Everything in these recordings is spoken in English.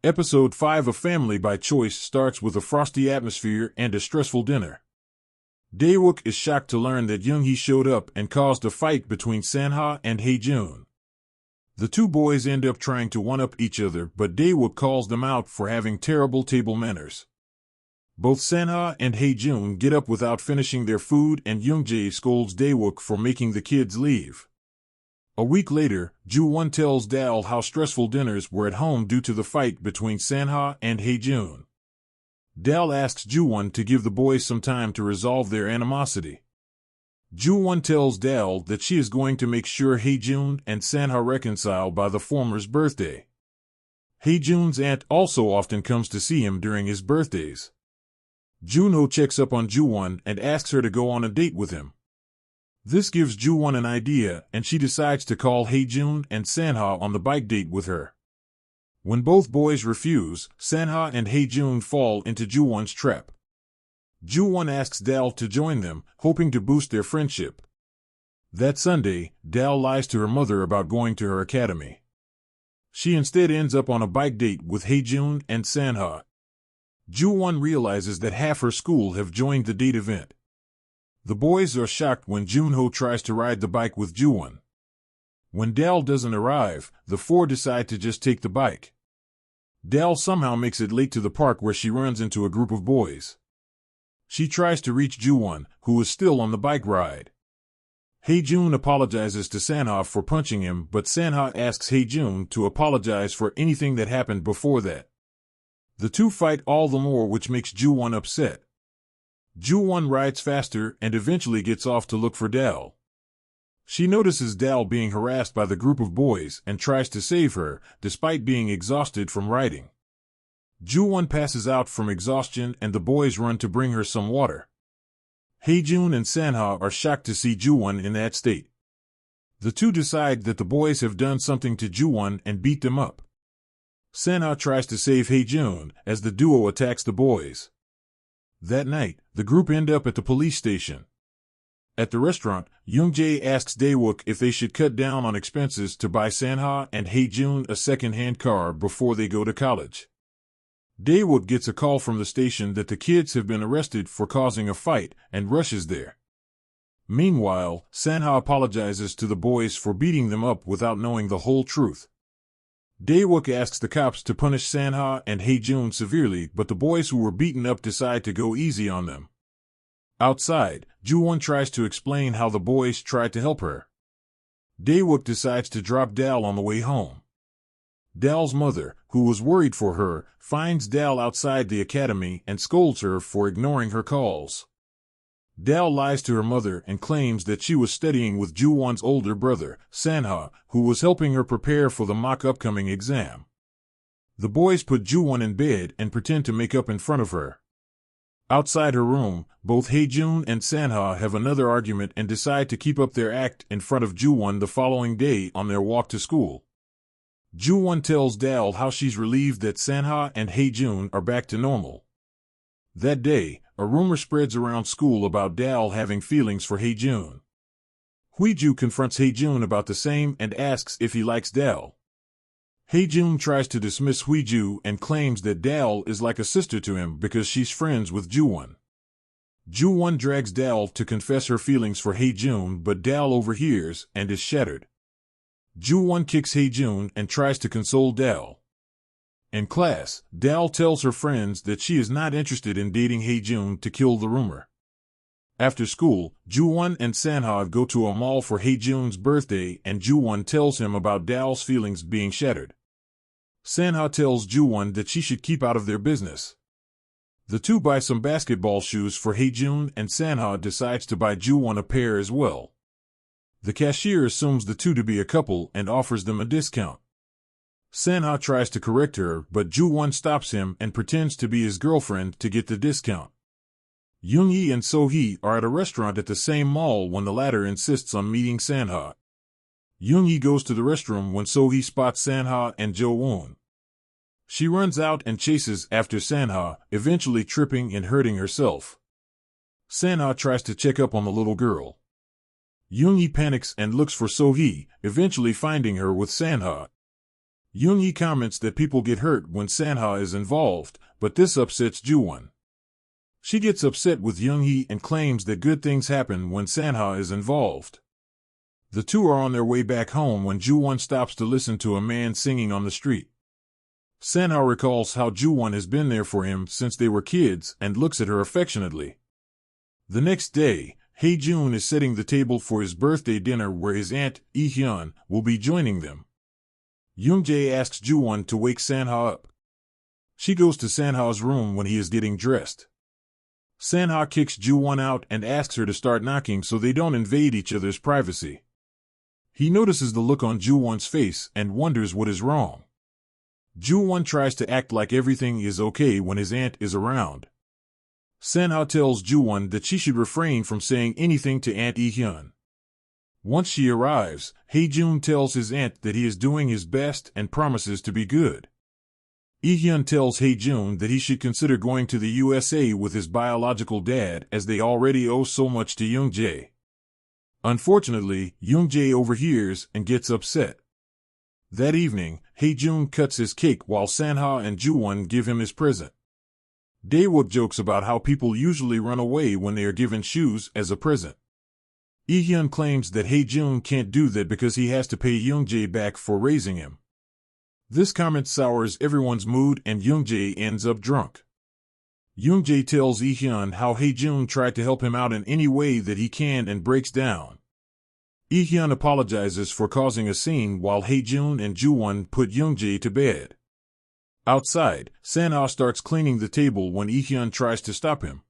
Episode 5 of Family by Choice starts with a frosty atmosphere and a stressful dinner. Dae-wook is shocked to learn that Young-hee showed up and caused a fight between San-ha and Hae-jun. The two boys end up trying to one-up each other, but Dae-wook calls them out for having terrible table manners. Both San-ha and Hae-jun get up without finishing their food, and Young-jae scolds Dae-wook for making the kids leave. A week later, Ju-won tells Dal how stressful dinners were at home due to the fight between San-ha and Hae-jun. Dal asks Ju-won to give the boys some time to resolve their animosity. Ju-won tells Dal that she is going to make sure Hae-jun and San-ha reconcile by the former's birthday. Hae-jun's aunt also often comes to see him during his birthdays. Jun-ho checks up on Ju-won and asks her to go on a date with him. This gives Ju-won an idea, and she decides to call Hae-jun and San-ha on the bike date with her. When both boys refuse, San-ha and Hae-jun fall into Ju-won's trap. Ju-won asks Dal to join them, hoping to boost their friendship. That Sunday, Dal lies to her mother about going to her academy. She instead ends up on a bike date with Hae-jun and San-ha. Ju-won realizes that half her school have joined the date event. The boys are shocked when Jun-ho tries to ride the bike with Ju-won. When Dal doesn't arrive, the four decide to just take the bike. Dal somehow makes it late to the park where she runs into a group of boys. She tries to reach Ju-won, who is still on the bike ride. Hae-jun apologizes to San-ha for punching him, but San-ha asks Hae-jun to apologize for anything that happened before that. The two fight all the more, which makes Ju-won upset. Ju-won rides faster and eventually gets off to look for Dal. She notices Dal being harassed by the group of boys and tries to save her, despite being exhausted from riding. Ju-won passes out from exhaustion and the boys run to bring her some water. Hae-jun and San-ha are shocked to see Ju-won in that state. The two decide that the boys have done something to Ju-won and beat them up. San-ha tries to save Hae-jun as the duo attacks the boys. That night, the group end up at the police station. At the restaurant, Young-jae asks Dae-wook if they should cut down on expenses to buy San-ha and Hae-jun a second-hand car before they go to college. Dae-wook gets a call from the station that the kids have been arrested for causing a fight and rushes there. Meanwhile, San-ha apologizes to the boys for beating them up without knowing the whole truth. Dae-wook asks the cops to punish San-ha and Hae-jun severely, but the boys who were beaten up decide to go easy on them. Outside, Ju-won tries to explain how the boys tried to help her. Dae-wook decides to drop Dal on the way home. Dal's mother, who was worried for her, finds Dal outside the academy and scolds her for ignoring her calls. Dal lies to her mother and claims that she was studying with Ju-won's older brother, San-ha, who was helping her prepare for the mock upcoming exam. The boys put Ju-won in bed and pretend to make up in front of her. Outside her room, both Hae-jun and San-ha have another argument and decide to keep up their act in front of Ju-won the following day on their walk to school. Ju-won tells Dal how she's relieved that San-ha and Hae-jun are back to normal. That day, a rumor spreads around school about Dal having feelings for Hae-jun. Huiju confronts Hae-jun about the same and asks if he likes Dal. Hae-jun tries to dismiss Huiju and claims that Dal is like a sister to him because she's friends with Ju-won. Ju-won drags Dal to confess her feelings for Hae-jun, but Dal overhears and is shattered. Ju-won kicks Hae-jun and tries to console Dal. In class, Dal tells her friends that she is not interested in dating Hae-jun to kill the rumor. After school, Ju-won and San-ha go to a mall for Hae-jun's birthday and Ju-won tells him about Dal's feelings being shattered. San-ha tells Ju-won that she should keep out of their business. The two buy some basketball shoes for Hae-jun and San-ha decides to buy Ju-won a pair as well. The cashier assumes the two to be a couple and offers them a discount. San-ha tries to correct her, but Ju-won stops him and pretends to be his girlfriend to get the discount. Young-hee and So-hee are at a restaurant at the same mall when the latter insists on meeting San-ha. Young-hee goes to the restroom when So-hee spots San-ha and Jo-won. She runs out and chases after San-ha, eventually tripping and hurting herself. San-ha tries to check up on the little girl. Young-hee panics and looks for So-hee, eventually finding her with San-ha. Young-hee comments that people get hurt when Sanha is involved, but this upsets Ju-won. She gets upset with Young-hee and claims that good things happen when Sanha is involved. The two are on their way back home when Ju-won stops to listen to a man singing on the street. Sanha recalls how Ju-won has been there for him since they were kids and looks at her affectionately. The next day, Hae-jun is setting the table for his birthday dinner where his aunt, Lee-hyun, will be joining them. Young-jae asks Ju-won to wake Sanha up. She goes to Sanha's room when he is getting dressed. Sanha kicks Ju-won out and asks her to start knocking so they don't invade each other's privacy. He notices the look on Ju-won's face and wonders what is wrong. Ju-won tries to act like everything is okay when his aunt is around. Sanha tells Ju-won that she should refrain from saying anything to Aunt Lee-hyun. Once she arrives, Hae-jun tells his aunt that he is doing his best and promises to be good. Lee-hyun tells Hae-jun that he should consider going to the USA with his biological dad as they already owe so much to Young-jae. Unfortunately, Young-jae overhears and gets upset. That evening, Hae-jun cuts his cake while Sanha and Ju-won give him his present. Dae-wook jokes about how people usually run away when they are given shoes as a present. Lee-hyun claims that Hae-jun can't do that because he has to pay Young-jae back for raising him. This comment sours everyone's mood and Young-jae ends up drunk. Young-jae tells Lee-hyun how Hae-jun tried to help him out in any way that he can and breaks down. Lee-hyun apologizes for causing a scene while Hae-jun and Ju-won put Young-jae to bed. Outside, Sanha starts cleaning the table when Lee-hyun tries to stop him.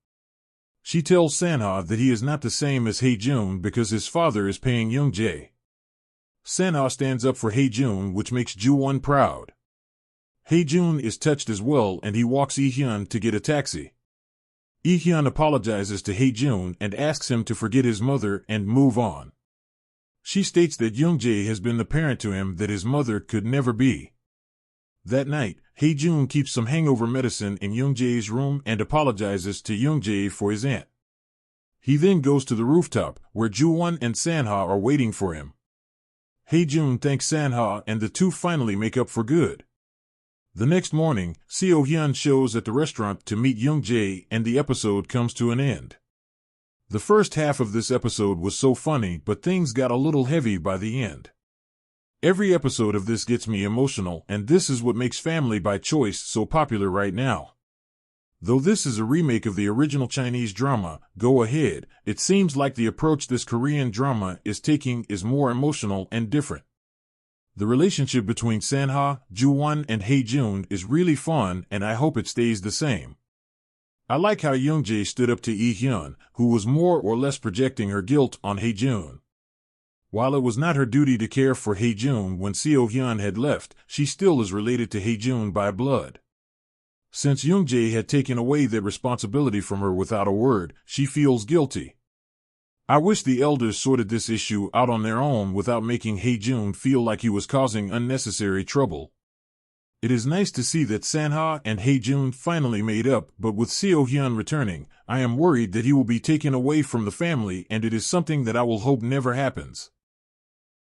She tells Sanha that he is not the same as Hae-jun because his father is paying Young-jae. Sanha stands up for Hae-jun, which makes Ju-won proud. Hae-jun is touched as well and he walks Lee-hyun to get a taxi. Lee-hyun apologizes to Hae-jun and asks him to forget his mother and move on. She states that Young-jae has been the parent to him that his mother could never be. That night, Hae-jun keeps some hangover medicine in Young-jae's room and apologizes to Young-jae for his aunt. He then goes to the rooftop, where Ju-won and Sanha are waiting for him. Hae-jun thanks Sanha and the two finally make up for good. The next morning, Seo-hyun shows at the restaurant to meet Young-jae and the episode comes to an end. The first half of this episode was so funny, but things got a little heavy by the end. Every episode of this gets me emotional, and this is what makes Family by Choice so popular right now. Though this is a remake of the original Chinese drama, Go Ahead, it seems like the approach this Korean drama is taking is more emotional and different. The relationship between Sanha, Ju-won, and Hae-jun is really fun, and I hope it stays the same. I like how Young-jae stood up to Lee-hyun, who was more or less projecting her guilt on Hae-jun. While it was not her duty to care for Hae-jun when Seo-hyun had left, she still is related to Hae-jun by blood. Since Young-jae had taken away that responsibility from her without a word, she feels guilty. I wish the elders sorted this issue out on their own without making Hae-jun feel like he was causing unnecessary trouble. It is nice to see that Sanha and Hae-jun finally made up, but with Seo-hyun returning, I am worried that he will be taken away from the family, and it is something that I will hope never happens.